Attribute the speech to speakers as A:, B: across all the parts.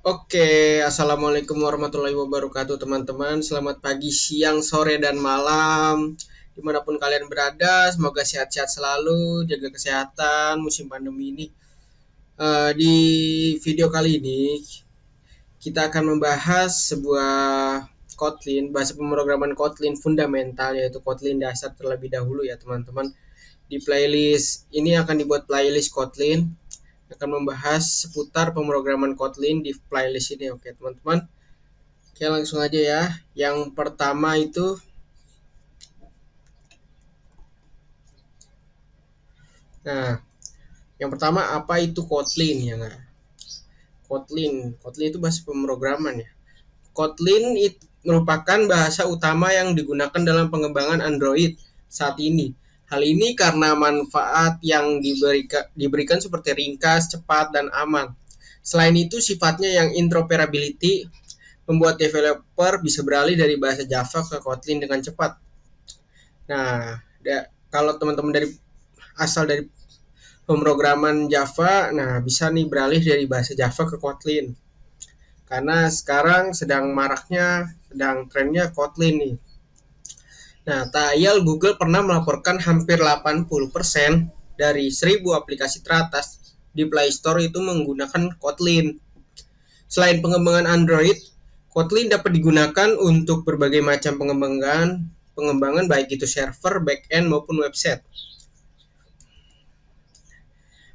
A: Oke, assalamualaikum warahmatullahi wabarakatuh teman-teman. Selamat pagi, siang, sore, dan malam. Dimanapun kalian berada, semoga sehat-sehat selalu, jaga kesehatan musim pandemi ini. Di video kali ini, kita akan membahas sebuah Kotlin, bahasa pemrograman Kotlin fundamental, yaitu Kotlin dasar terlebih dahulu ya teman-teman. Di playlist ini akan dibuat playlist Kotlin, akan membahas seputar pemrograman Kotlin di playlist ini. Oke teman-teman. Oke, langsung aja ya. Yang pertama itu, nah, yang pertama apa itu Kotlin ya nggak? Kotlin itu bahasa pemrograman ya. Kotlin itu merupakan bahasa utama yang digunakan dalam pengembangan Android saat ini. Hal ini karena manfaat yang diberikan seperti ringkas, cepat, dan aman. Selain itu, sifatnya yang interoperability membuat developer bisa beralih dari bahasa Java ke Kotlin dengan cepat. Nah, kalau teman-teman asal dari pemrograman Java, nah bisa nih beralih dari bahasa Java ke Kotlin. Karena sekarang sedang trennya Kotlin nih. Nah, Tayal Google pernah melaporkan hampir 80% dari 1.000 aplikasi teratas di Play Store itu menggunakan Kotlin. Selain pengembangan Android, Kotlin dapat digunakan untuk berbagai macam pengembangan baik itu server, backend maupun website.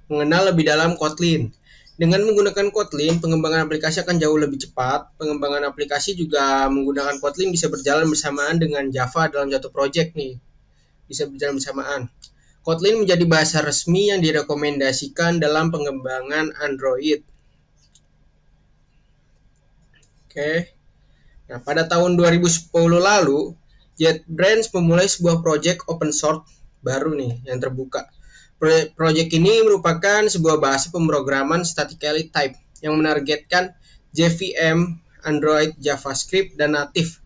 A: Mengenal lebih dalam Kotlin. Dengan menggunakan Kotlin, pengembangan aplikasi akan jauh lebih cepat. Pengembangan aplikasi juga menggunakan Kotlin bisa berjalan bersamaan dengan Java dalam satu project nih. Bisa berjalan bersamaan. Kotlin menjadi bahasa resmi yang direkomendasikan dalam pengembangan Android. Oke. Nah, pada tahun 2010 lalu, JetBrains memulai sebuah project open source baru nih yang terbuka. Project ini merupakan sebuah bahasa pemrograman statically type yang menargetkan JVM, Android, JavaScript, dan native.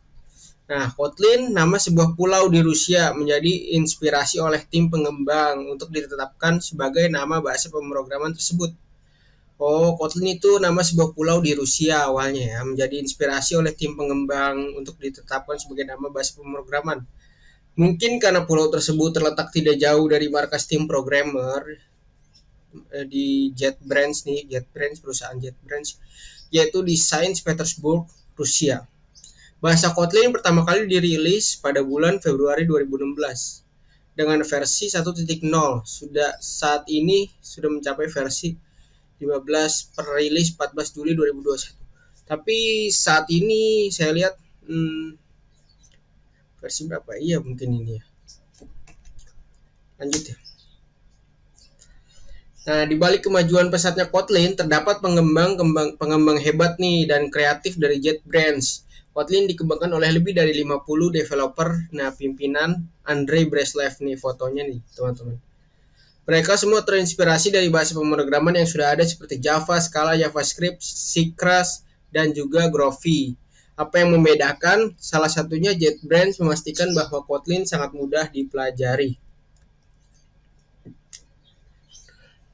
A: Nah, Kotlin, nama sebuah pulau di Rusia, menjadi inspirasi oleh tim pengembang untuk ditetapkan sebagai nama bahasa pemrograman tersebut. Oh, Kotlin itu nama sebuah pulau di Rusia awalnya ya, menjadi inspirasi oleh tim pengembang untuk ditetapkan sebagai nama bahasa pemrograman. Mungkin karena pulau tersebut terletak tidak jauh dari markas tim programmer di JetBrains nih, perusahaan JetBrains, yaitu di Saint Petersburg, Rusia. Bahasa Kotlin pertama kali dirilis pada bulan Februari 2016 dengan versi 1.0. Saat ini sudah mencapai versi 15 per rilis 14 Juli 2021. Tapi saat ini saya lihat versi berapa? Iya mungkin ini ya. Lanjut ya. Nah, di balik kemajuan pesatnya Kotlin, terdapat pengembang hebat nih dan kreatif dari JetBrains. Kotlin dikembangkan oleh lebih dari 50 developer. Nah, pimpinan Andrei Breslev nih fotonya nih, teman-teman. Mereka semua terinspirasi dari bahasa pemrograman yang sudah ada seperti Java, Scala, JavaScript, Cypress, dan juga Groovy. Apa yang membedakan? Salah satunya JetBrains memastikan bahwa Kotlin sangat mudah dipelajari.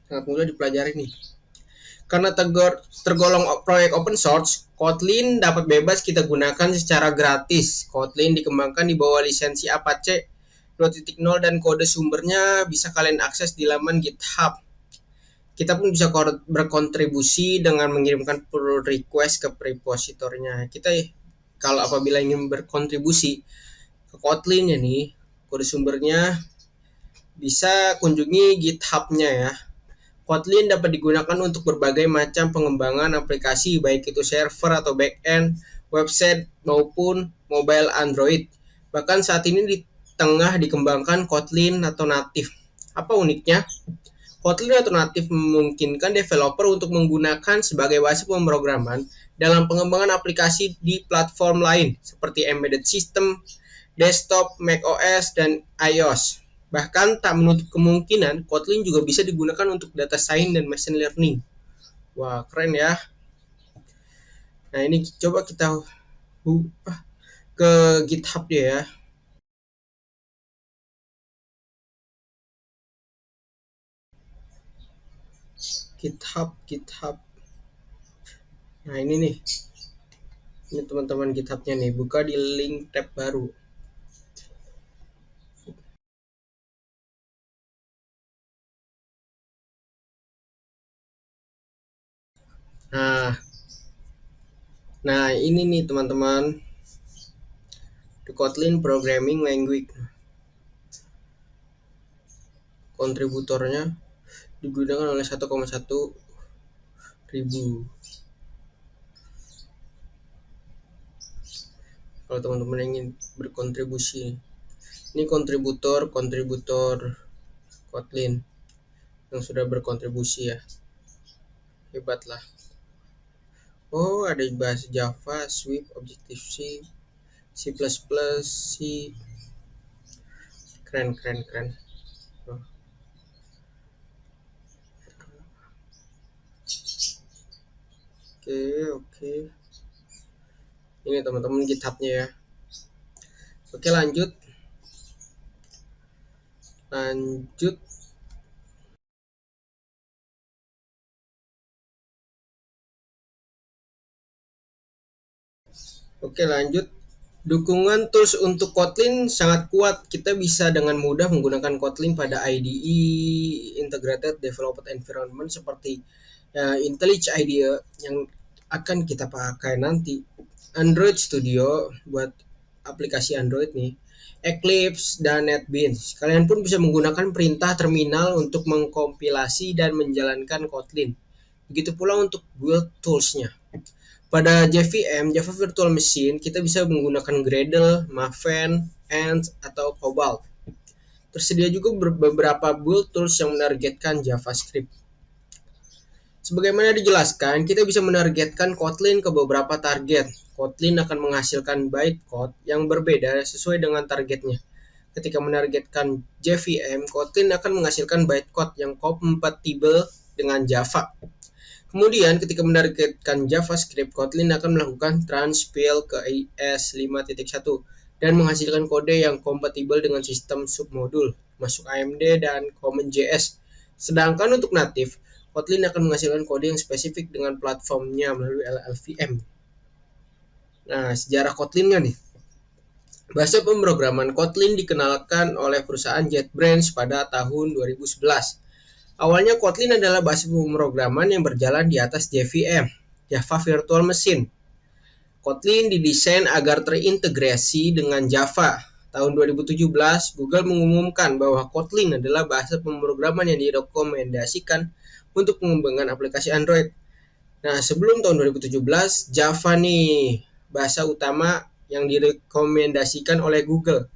A: Sangat mudah dipelajari nih. Karena tergolong proyek open source, Kotlin dapat bebas kita gunakan secara gratis. Kotlin dikembangkan di bawah lisensi Apache 2.0 dan kode sumbernya bisa kalian akses di laman GitHub. Kita pun bisa berkontribusi dengan mengirimkan pull request ke repositorinya. Kita kalau apabila ingin berkontribusi ke Kotlin ya nih, kode sumbernya bisa kunjungi GitHub-nya ya. Kotlin dapat digunakan untuk berbagai macam pengembangan aplikasi, baik itu server atau backend, website, maupun mobile Android. Bahkan saat ini di tengah dikembangkan Kotlin atau native. Apa uniknya? Kotlin atau native memungkinkan developer untuk menggunakan sebagai bahasa pemrograman dalam pengembangan aplikasi di platform lain, seperti embedded system, desktop, macOS, dan iOS. Bahkan tak menutup kemungkinan Kotlin juga bisa digunakan untuk data science dan machine learning. Wah, keren ya. Nah, ini coba kita ke GitHub dia ya. GitHub. Nah ini nih, ini teman-teman GitHub-nya nih, buka di link tab baru. Nah ini nih teman-teman, the Kotlin Programming Language. Kontributornya digunakan oleh 1,1 ribu. Kalau teman-teman ingin berkontribusi, ini kontributor Kotlin yang sudah berkontribusi ya, hebat lah. Oh ada bahasa Java, Swift, Objective-C, C++, C, keren. Oh. Oke. Ini teman-teman GitHub-nya ya. Oke lanjut. Oke lanjut. Dukungan tools untuk Kotlin sangat kuat. Kita bisa dengan mudah menggunakan Kotlin pada IDE Integrated Development Environment seperti IntelliJ IDE yang akan kita pakai nanti, Android Studio buat aplikasi Android nih, Eclipse dan NetBeans. Kalian pun bisa menggunakan perintah terminal untuk mengkompilasi dan menjalankan Kotlin. Begitu pula untuk build tools-nya. Pada JVM, Java Virtual Machine, kita bisa menggunakan Gradle, Maven, Ant, atau Cobalt. Tersedia juga beberapa build tools yang menargetkan JavaScript. Sebagaimana dijelaskan, kita bisa menargetkan Kotlin ke beberapa target. Kotlin akan menghasilkan bytecode yang berbeda sesuai dengan targetnya. Ketika menargetkan JVM, Kotlin akan menghasilkan bytecode yang kompatibel dengan Java. Kemudian ketika menargetkan JavaScript, Kotlin akan melakukan transpil ke ES5.1 dan menghasilkan kode yang kompatibel dengan sistem submodul, masuk AMD dan CommonJS. Sedangkan untuk native, Kotlin akan menghasilkan kode yang spesifik dengan platformnya melalui LLVM. Nah, sejarah Kotlinnya nih. Bahasa pemrograman Kotlin dikenalkan oleh perusahaan JetBrains pada tahun 2011. Awalnya Kotlin adalah bahasa pemrograman yang berjalan di atas JVM, Java Virtual Machine. Kotlin didesain agar terintegrasi dengan Java. Tahun 2017, Google mengumumkan bahwa Kotlin adalah bahasa pemrograman yang direkomendasikan untuk pengembangan aplikasi Android. Nah, sebelum tahun 2017, Java nih bahasa utama yang direkomendasikan oleh Google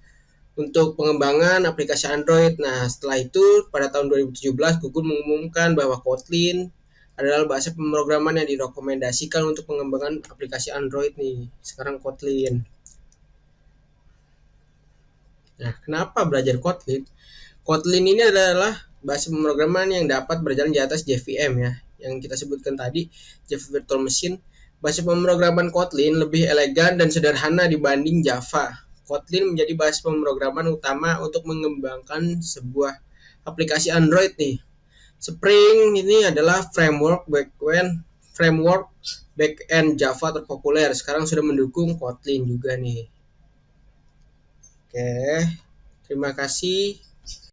A: untuk pengembangan aplikasi Android. Nah, setelah itu pada tahun 2017 Google mengumumkan bahwa Kotlin adalah bahasa pemrograman yang direkomendasikan untuk pengembangan aplikasi Android nih. Sekarang Kotlin. Nah, kenapa belajar Kotlin? Kotlin ini adalah bahasa pemrograman yang dapat berjalan di atas JVM ya, yang kita sebutkan tadi, Java Virtual Machine. Bahasa pemrograman Kotlin lebih elegan dan sederhana dibanding Java. Kotlin menjadi bahasa pemrograman utama untuk mengembangkan sebuah aplikasi Android nih. Spring ini adalah framework backend Java terpopuler. Sekarang sudah mendukung Kotlin juga nih. Oke, terima kasih.